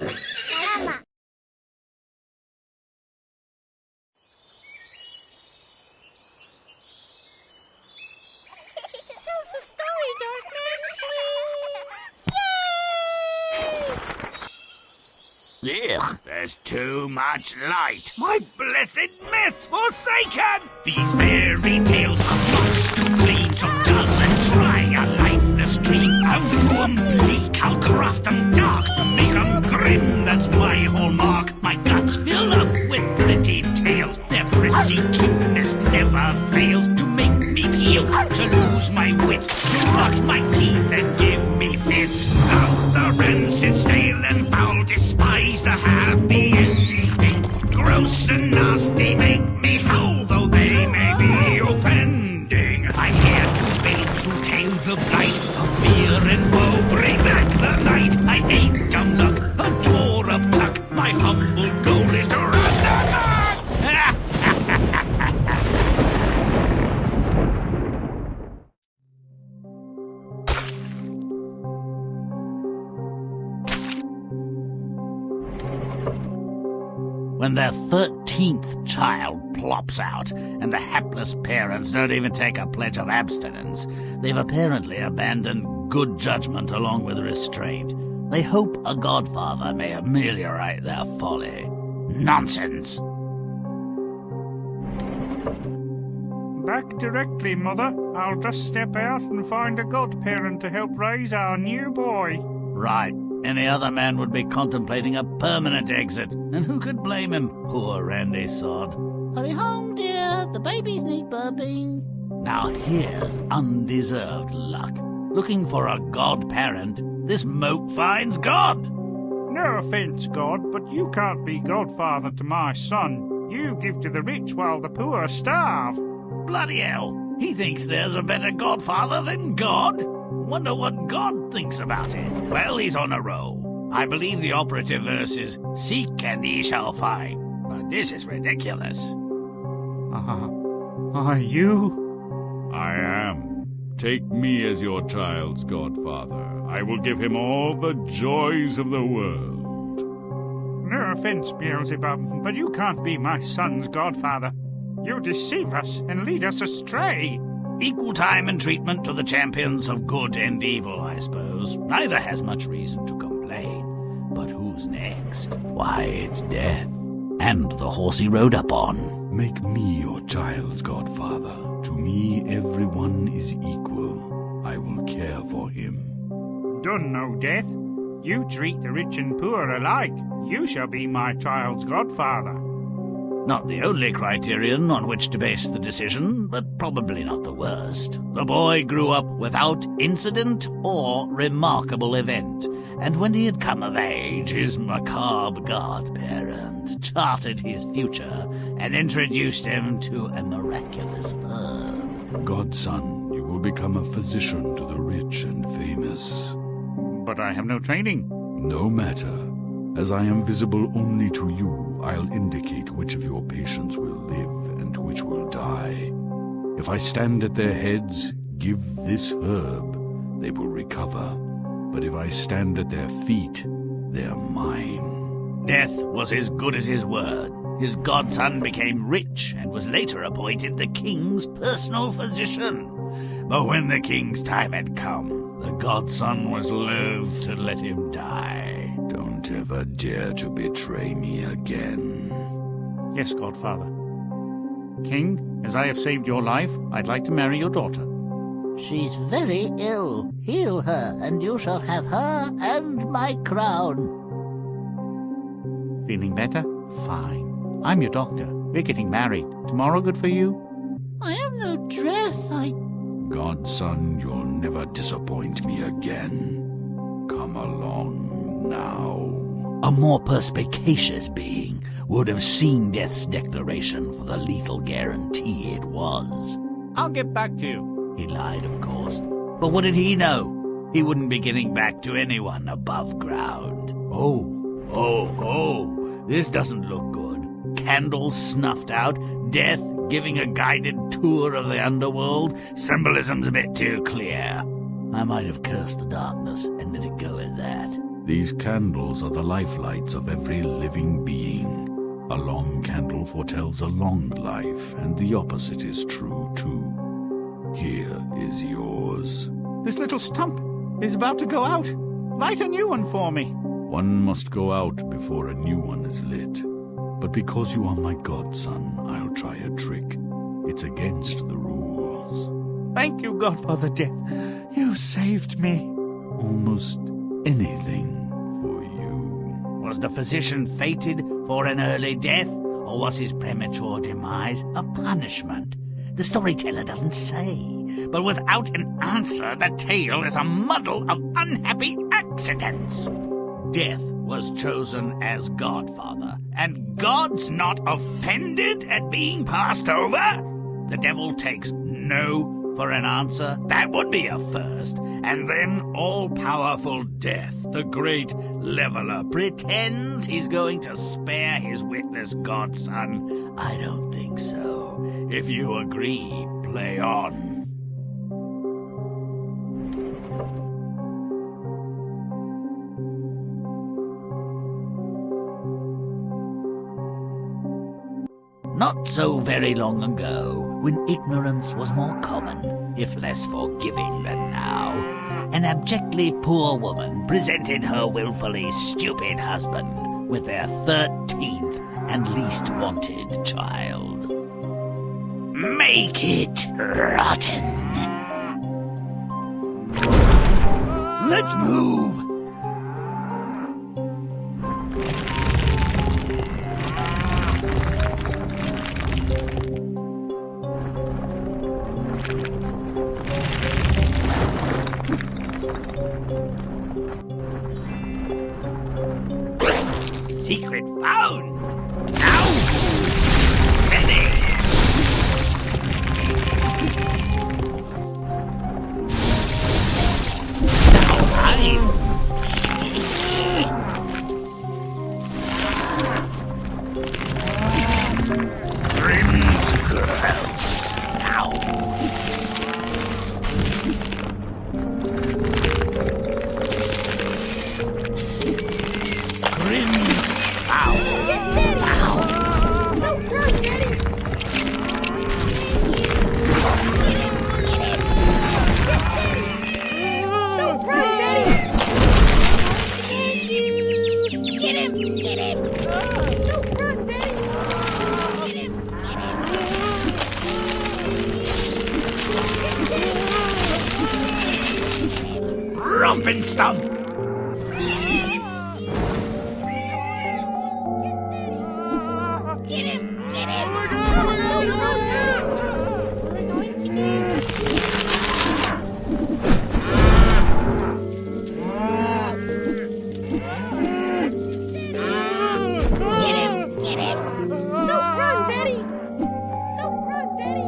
Mama. Tell us a story, Dark Man, please. Yay! Ugh, there's too much light. My blessed mess forsaken! These fairy tales are books to glean, so dull and dry a lifeless dream. I'll brew 'em bleak, I'll craft 'em dark to make 'em grim. That's my hallmark. My guts fill up with pretty tales. Their prissy cuteness never fails to make me peel, to lose my wits, to rot my teeth and give me fits. Out the rancid, stale and foul, despise the happy ending. Gross and nasty make me howl, though they may be offending. I'm here to build true tales of light, of fear and woe, bring back the night. I hate dumb luck, adore uptuck. My humble goal is to run the luck. When their 13th child plops out, and the hapless parents don't even take a pledge of abstinence, they've apparently abandoned good judgment along with restraint. They hope a godfather may ameliorate their folly. Nonsense! Back directly, Mother. I'll just step out and find a godparent to help raise our new boy. Right. Any other man would be contemplating a permanent exit, and who could blame him? Poor Randy Sod. Hurry home, dear. The babies need burping. Now here's undeserved luck. Looking for a godparent, this mope finds God. No offence, God, but you can't be godfather to my son. You give to the rich while the poor starve. Bloody hell, he thinks there's a better godfather than God? Wonder what God thinks about it. Well, he's on a roll. I believe the operative verse is, "Seek and ye shall find." But this is ridiculous. Are you? I am. Take me as your child's godfather. I will give him all the joys of the world. No offence, Beelzebub, but you can't be my son's godfather. You deceive us and lead us astray. Equal time and treatment to the champions of good and evil, I suppose. Neither has much reason to complain. But who's next? Why, it's Death. And the horse he rode up on. Make me your child's godfather. To me, everyone is equal. I will care for him. Done no Death. You treat the rich and poor alike. You shall be my child's godfather. Not the only criterion on which to base the decision, but probably not the worst. The boy grew up without incident or remarkable event, and when he had come of age, his macabre godparent charted his future and introduced him to a miraculous herb. Godson, you will become a physician to the rich and famous. But I have no training. No matter. As I am visible only to you, I'll indicate which of your patients will live and which will die. If I stand at their heads, give this herb, they will recover. But if I stand at their feet, they're mine. Death was as good as his word. His godson became rich and was later appointed the king's personal physician. But when the king's time had come, the godson was loath to let him die. Don't ever dare to betray me again. Yes, Godfather. King, as I have saved your life, I'd like to marry your daughter. She's very ill. Heal her, and you shall have her and my crown. Feeling better? Fine. I'm your doctor. We're getting married. Tomorrow good for you? I have no dress. Godson, you'll never disappoint me again. Come along now. A more perspicacious being would have seen Death's declaration for the lethal guarantee it was. I'll get back to you. He lied, of course. But what did he know? He wouldn't be getting back to anyone above ground. Oh, this doesn't look good. Candles snuffed out, Death giving a guided tour of the underworld. Symbolism's a bit too clear. I might have cursed the darkness and let it go at that. These candles are the lifelights of every living being. A long candle foretells a long life, and the opposite is true, too. Here is yours. This little stump is about to go out. Light a new one for me. One must go out before a new one is lit. But because you are my godson, I'll try a trick. It's against the rules. Thank you, Godfather Death. You saved me. Almost anything for you. Was the physician fated for an early death, or was his premature demise a punishment? The storyteller doesn't say, but without an answer, the tale is a muddle of unhappy accidents. Death was chosen as Godfather, and God's not offended at being passed over? The devil takes no for an answer. That would be a first. And then all-powerful Death, the great leveler, pretends he's going to spare his witless godson. I don't think so. If you agree, play on. Not so very long ago, when ignorance was more common, if less forgiving than now, an abjectly poor woman presented her willfully stupid husband with their 13th and least wanted child. Make it rotten. Let's move. Secret found! Now! Ready! Now I'm sticky! Grimm's gross! Now! Grimm's Romp and stomp! Get him! Get him! No! Get him! Get him! Don't run, Daddy! Don't run, Daddy!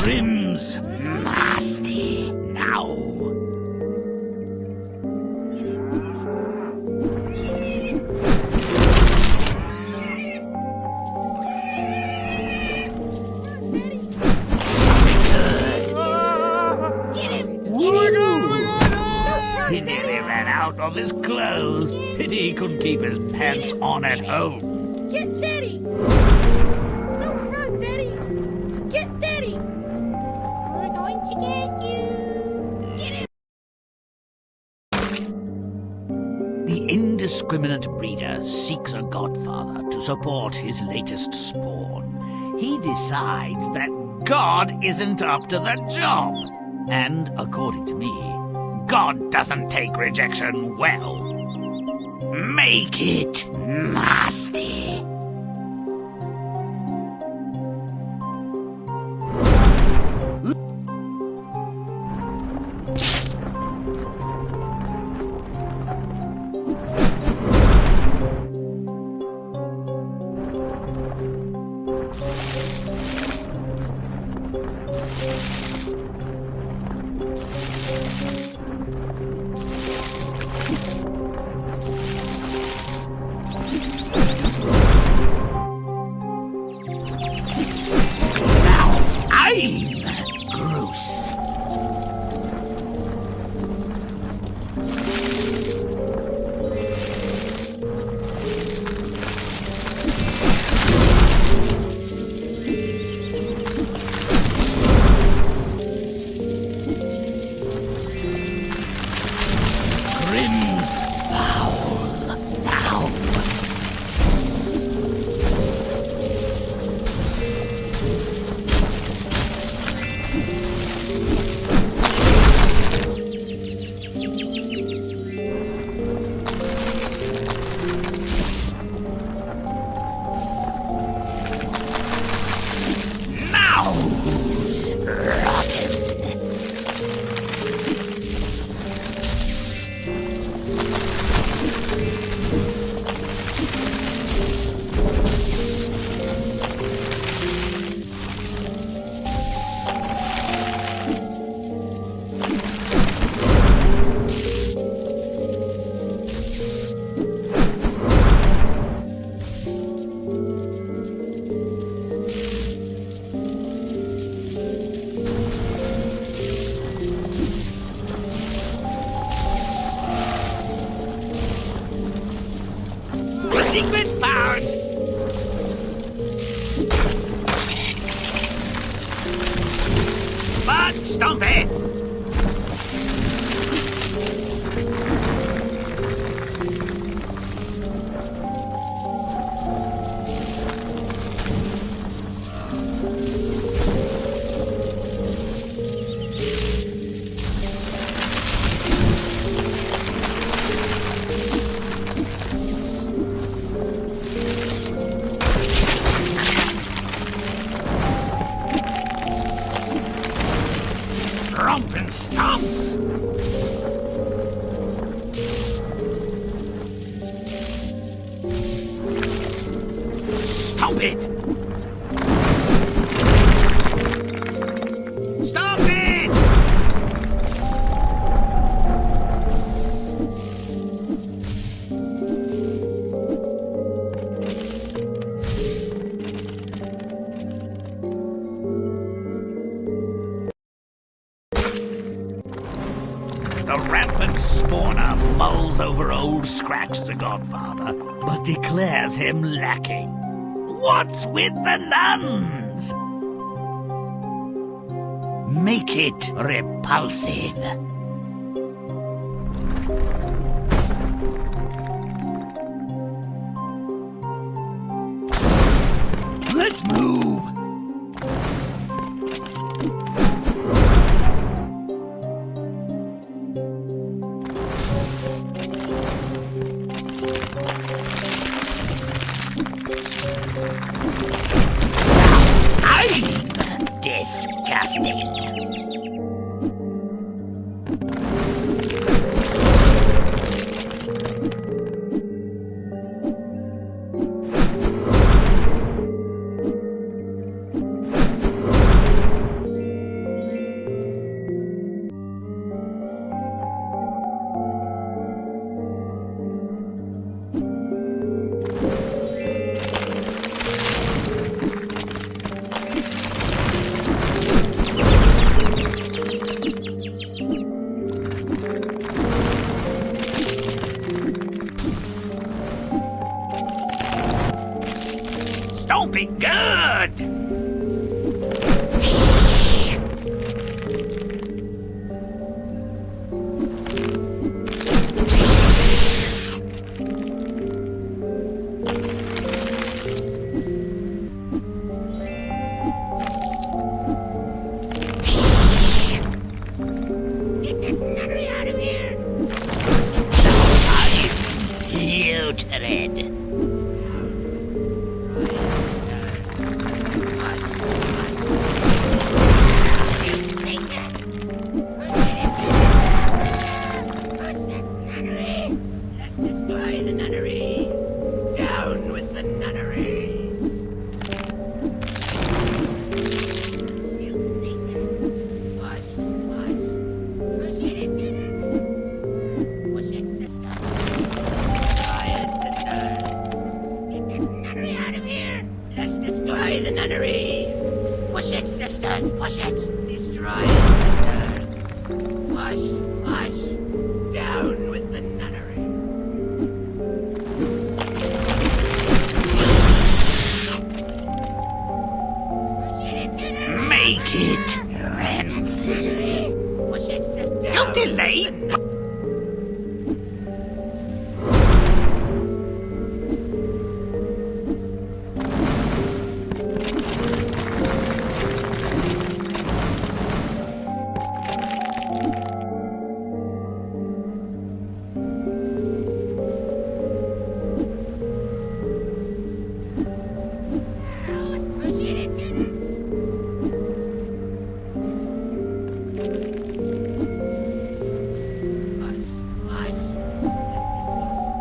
Grimm's nasty now. He nearly ran out of his clothes. Pity he couldn't keep his pants on at home. Get Daddy! Don't run, Daddy! Get Daddy! We're going to get you! Get him! The indiscriminate breeder seeks a godfather to support his latest spawn. He decides that God isn't up to the job. And, according to me, God doesn't take rejection well. Make it nasty. Secret found! But stomp it! Romp and stomp! Stomp it! Stomp it! The rampant spawner mulls over old Scratch the Godfather, but declares him lacking. What's with the nuns? Make it repulsive. Let's move. Disgusting. Don't be good! Get that nunnery out of here! Putrid. Let's destroy the nunnery! Down with the nunnery. You think push, push. Push it into them. Push it, sister. Riot sisters. Get that nunnery out of here! Let's destroy the nunnery. Push it, sisters. Push it. Destroy it, sisters. Push, push. Down with the nunnery. Push it into them. Make it rancid. Push it, sister. Don't delay. Push it into them. Push, push.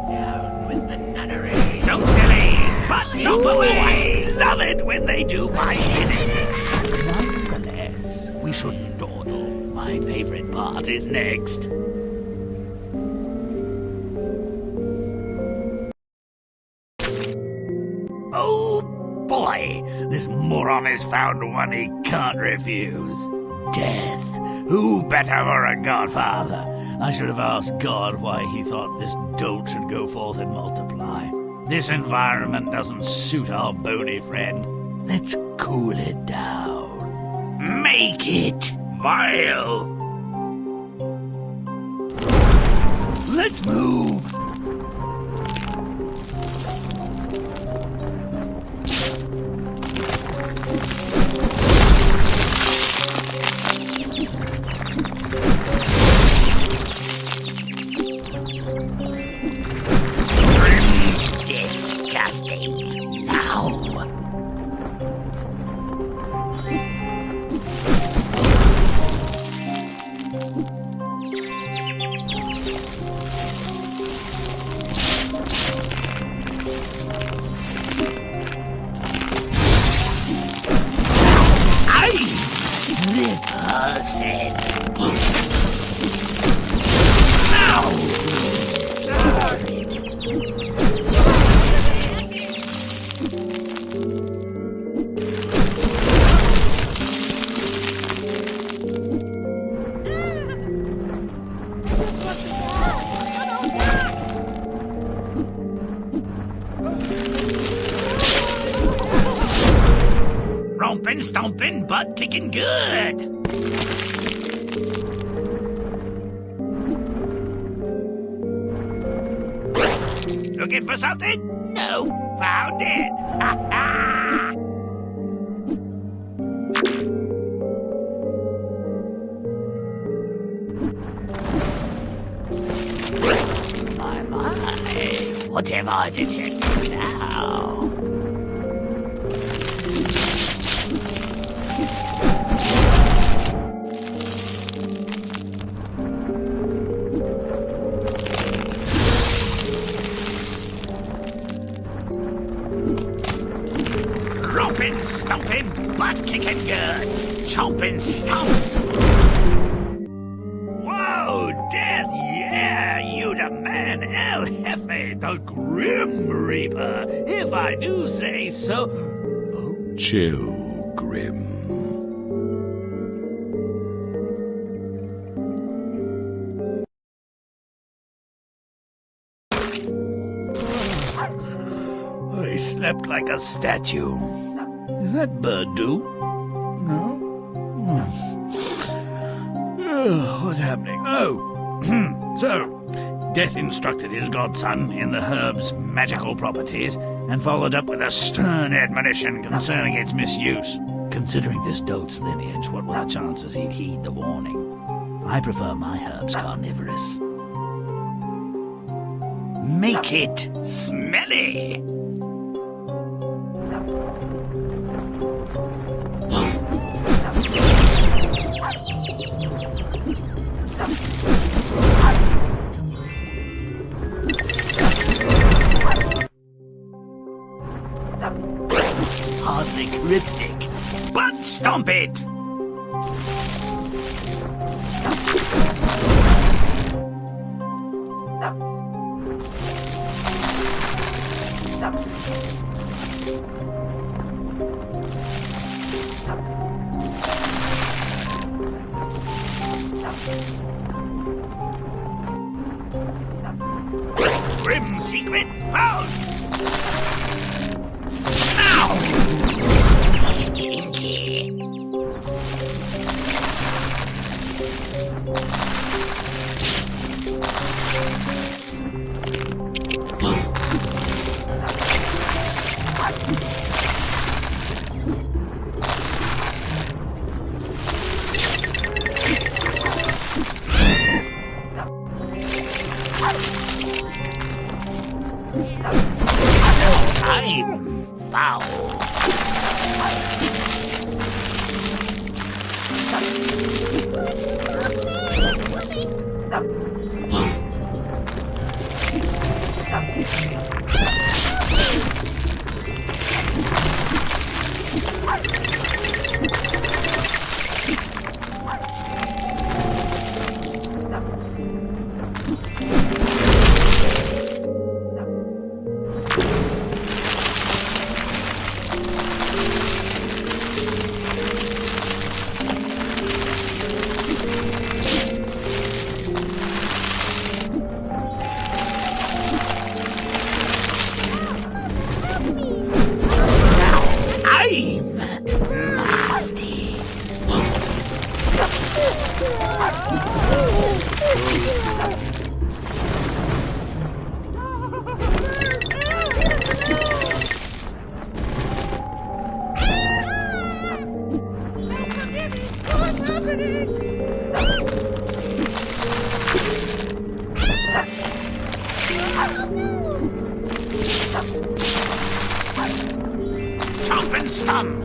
Down with the nunnery. Don't delay, but stop away. Love it when they do my bidding. Nonetheless, we shouldn't dawdle. My favorite part is next. Oh boy, this moron has found one he can't refuse. Death. Who better for a godfather? I should have asked God why he thought this dolt should go forth and multiply. This environment doesn't suit our bony friend. Let's cool it down. Make it vile. Let's move. Disgusting. Now. Repulsive. Romping, stomping, butt kicking good. Looking for something? No, found it. Ha ha! My, what have I detected now? Romping, stomping, butt kicking good. Chomping, stomp. Whoa, Death, yeah, you the man, El Jefe, the Grim Reaper, if I do say so. Chill, Grimm. I slept like a statue. Is that bird do? No? What's happening? Oh, so, Death instructed his godson in the herb's magical properties and followed up with a stern admonition concerning its misuse. Considering this dolt's lineage, what were the chances he'd heed the warning? I prefer my herbs carnivorous. Make it smelly! Hardly cryptic, but stomp it! Grim secret found! Ow! Stinky! I'm foul. Romp and stomp!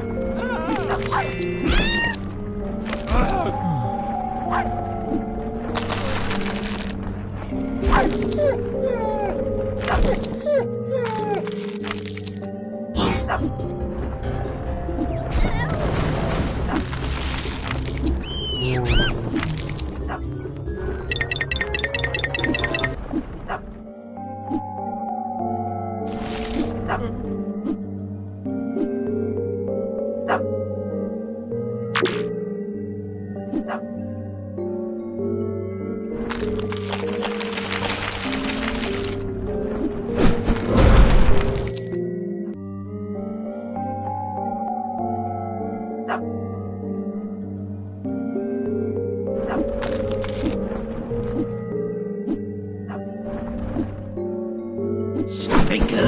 Stop it good!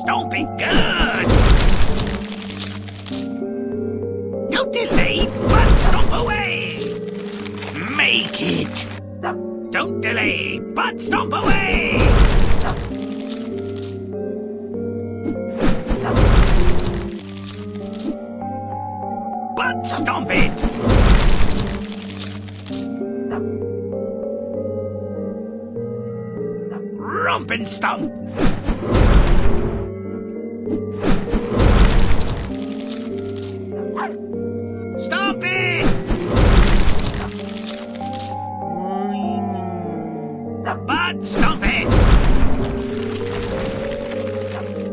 Stomp it good! Don't delay, but stomp away! Make it! Don't delay, but stomp away! But stomp it! Romp and stomp! Stop it! But stomp it!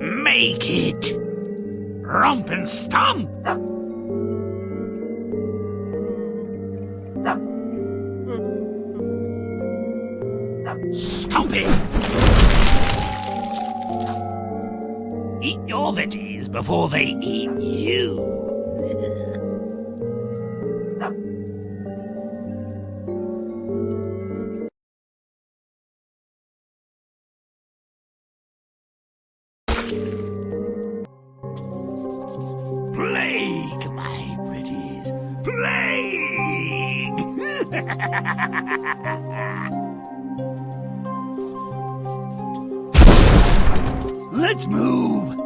Make it! Romp and stomp! Stomp it! Eat your veggies before they eat you. Plague, my pretties. Plague! Let's move!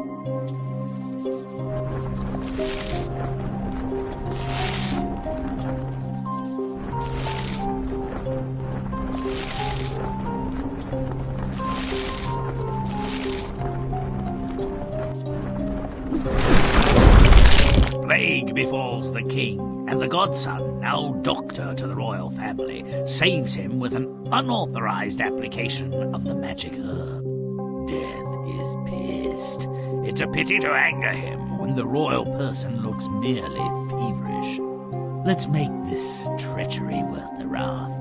Plague befalls the king, and the godson, now doctor to the royal family, saves him with an unauthorized application of the magic herb. Death is pissed. It's a pity to anger him when the royal person looks merely feverish. Let's make this treachery worth the wrath.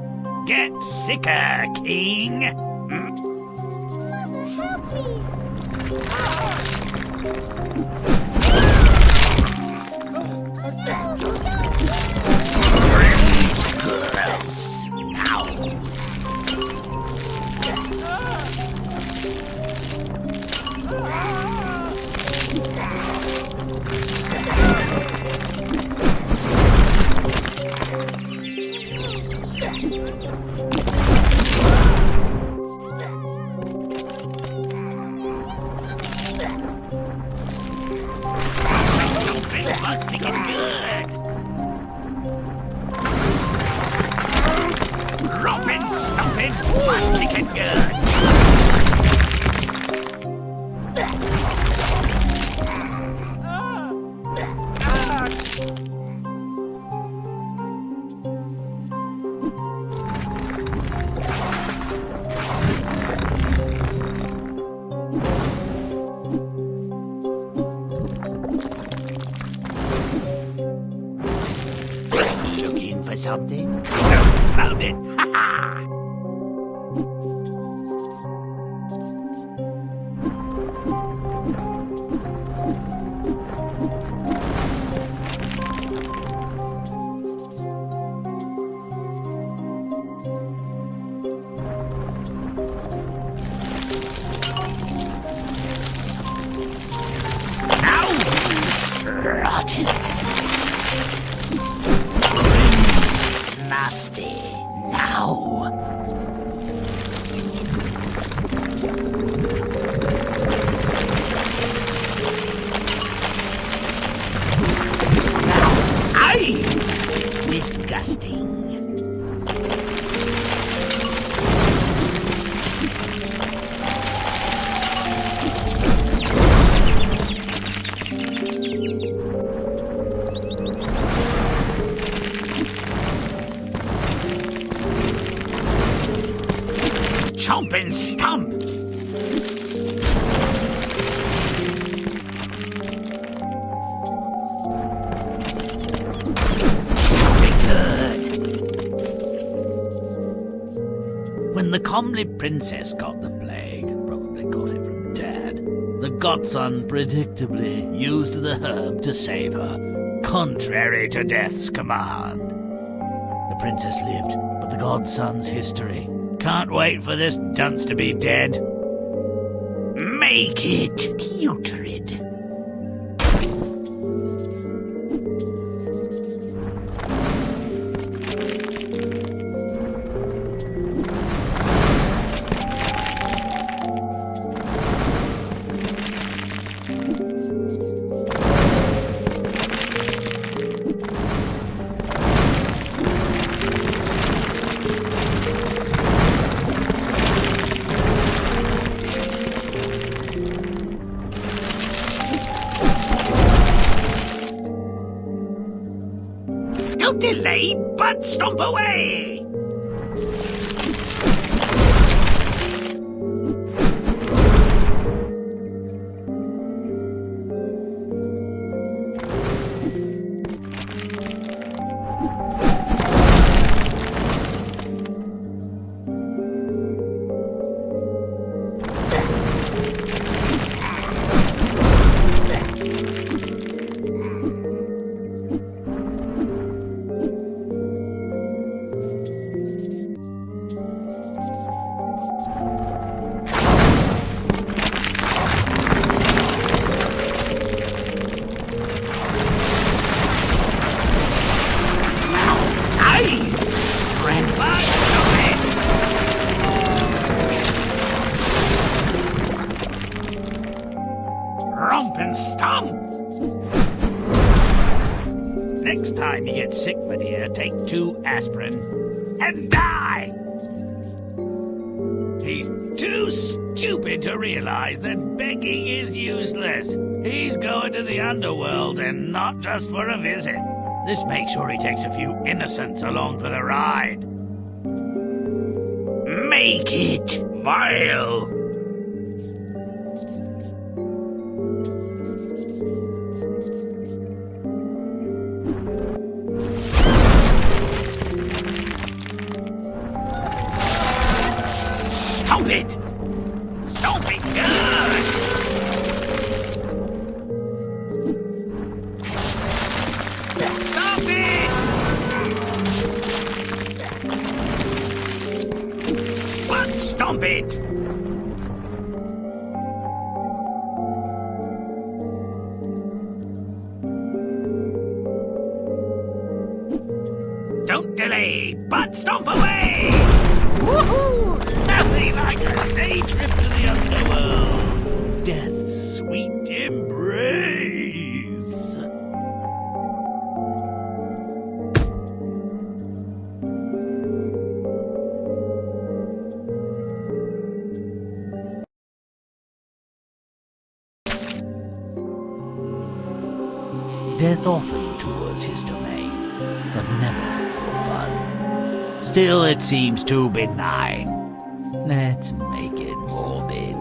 Get sicker, king! Mother, help me! Grimm's gross. Now! Must make it good. Romp and stomp it, must make it good. Looking for something? Found it! Ha ha! Now who's rotten? Nasty now. Now! Aye! Disgusting. Chomp and stomp! When the comely princess got the plague, probably got it from Dad, the godson predictably used the herb to save her, contrary to Death's command. The princess lived, but the godson's history. Can't wait for this dunce to be dead. Make it putrid. Don't delay, but stomp away! Romp and stomp! Next time you get sick, my dear, take 2 aspirin and die! He's too stupid to realize that begging is useless. He's going to the underworld and not just for a visit. This makes sure he takes a few innocents along for the ride. Make it vile! Stomp it! Stomp it good! Stomp it! But stomp it! Don't delay, but stomp away! Woohoo! Nothing like a day trip to the underworld. Death's sweet embrace. Death often tours his domain, but never for fun. Still, it seems too benign. Let's make it morbid.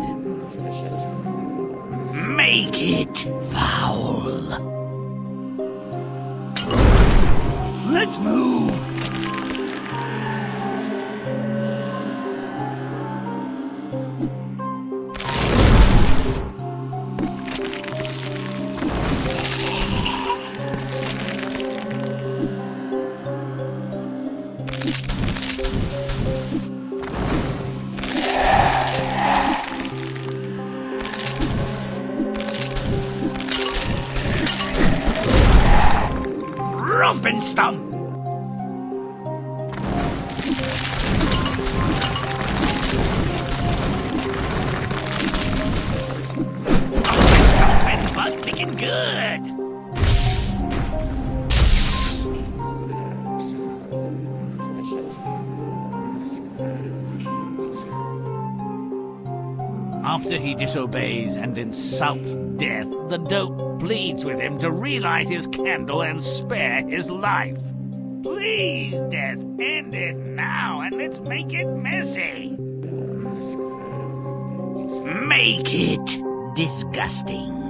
Make it foul. Let's move. Romp and stomp! After he disobeys and insults death, the dope pleads with him to relight his candle and spare his life. Please, Death, end it now and let's make it messy. Make it disgusting.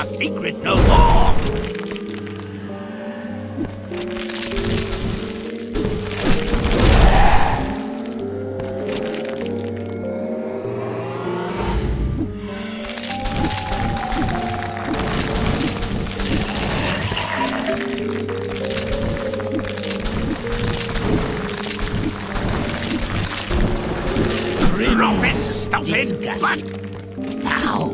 Secret no more! Grimm is stupid, but now...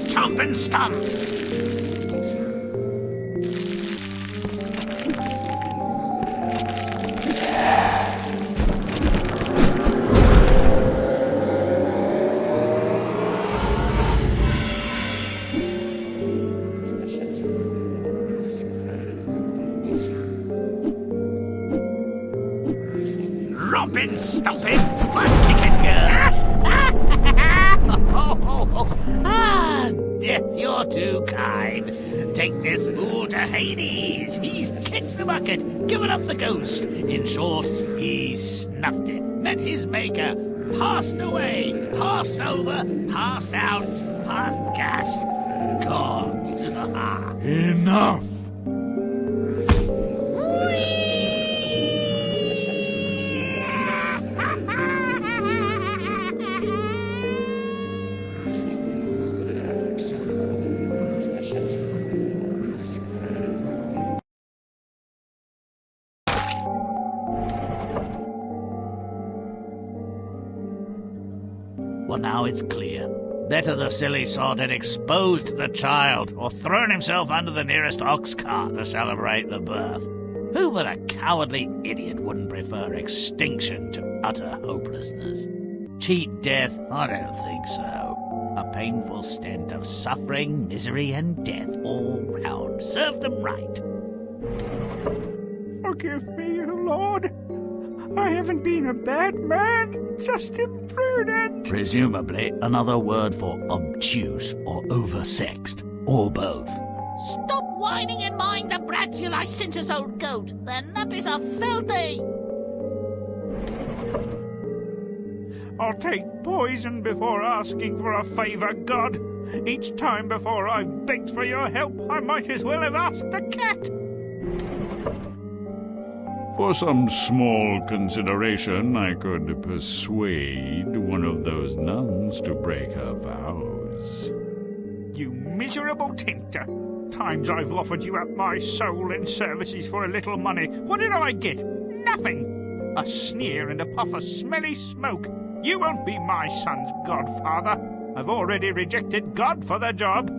Chomp and stomp! romping, stomping, butt-kicking girl. Ah, Death, you're too kind. Take this fool to Hades. He's kicked the bucket, given up the ghost. In short, he's snuffed it, met his maker, passed away, passed over, passed out, passed gas, gone. Enough! Well, now it's clear. Better the silly sod had exposed the child or thrown himself under the nearest ox cart to celebrate the birth. Who but a cowardly idiot wouldn't prefer extinction to utter hopelessness? Cheat death? I don't think so. A painful stint of suffering, misery, and death all round. Serve them right. Forgive me, Lord. I haven't been a bad man, just imprudent. Presumably another word for obtuse or oversexed, or both. Stop whining and mind the brats, you licentious old goat. Their nappies are filthy. I'll take poison before asking for a favour, God. Each time before I begged for your help, I might as well have asked a cat. For some small consideration, I could persuade one of those nuns to break her vows. You miserable tempter. Times I've offered you up my soul in services for a little money. What did I get? Nothing. A sneer and a puff of smelly smoke. You won't be my son's godfather. I've already rejected God for the job.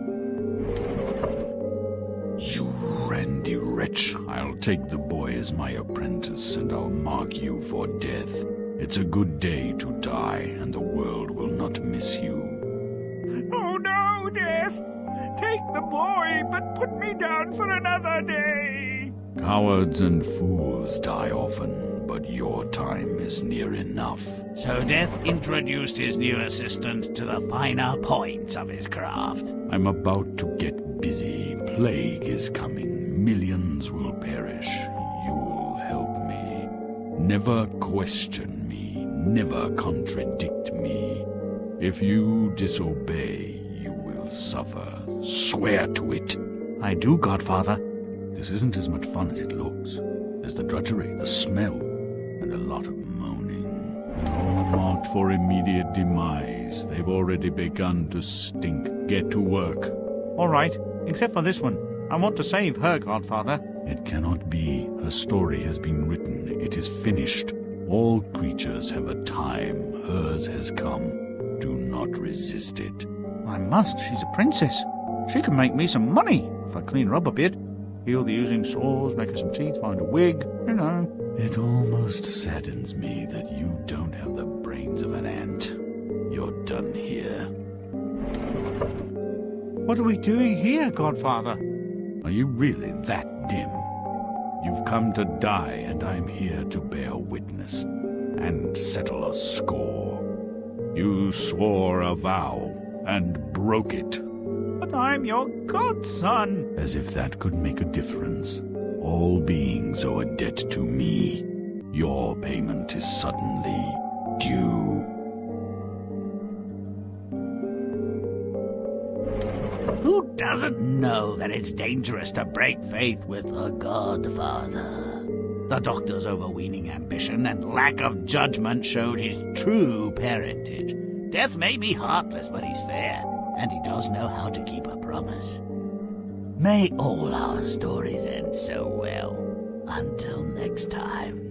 You randy wretch. I'll take the boy as my apprentice, and I'll mark you for death. It's a good day to die, and the world will not miss you. Oh no, Death! Take the boy, but put me down for another day. Cowards and fools die often, but your time is near enough. So Death introduced his new assistant to the finer points of his craft. I'm about to get busy. Plague is coming. Millions will perish. You will help me. Never question me. Never contradict me. If you disobey, you will suffer. Swear to it. I do, Godfather. This isn't as much fun as it looks. There's the drudgery, the smell, and a lot of moaning. They're all marked for immediate demise. They've already begun to stink. Get to work. All right, except for this one. I want to save her, Godfather. It cannot be. Her story has been written. It is finished. All creatures have a time. Hers has come. Do not resist it. I must. She's a princess. She can make me some money if I clean her up a bit. Heal the oozing sores, make her some teeth, find a wig, you know. It almost saddens me that you don't have the brains of an ant. You're done here. What are we doing here, Godfather? Are you really that dim? You've come to die, and I'm here to bear witness and settle a score. You swore a vow and broke it. But I'm your godson. As if that could make a difference. All beings owe a debt to me. Your payment is suddenly due. Who doesn't know that it's dangerous to break faith with a godfather? The doctor's overweening ambition and lack of judgment showed his true parentage. Death may be heartless, but he's fair, and he does know how to keep a promise. May all our stories end so well. Until next time.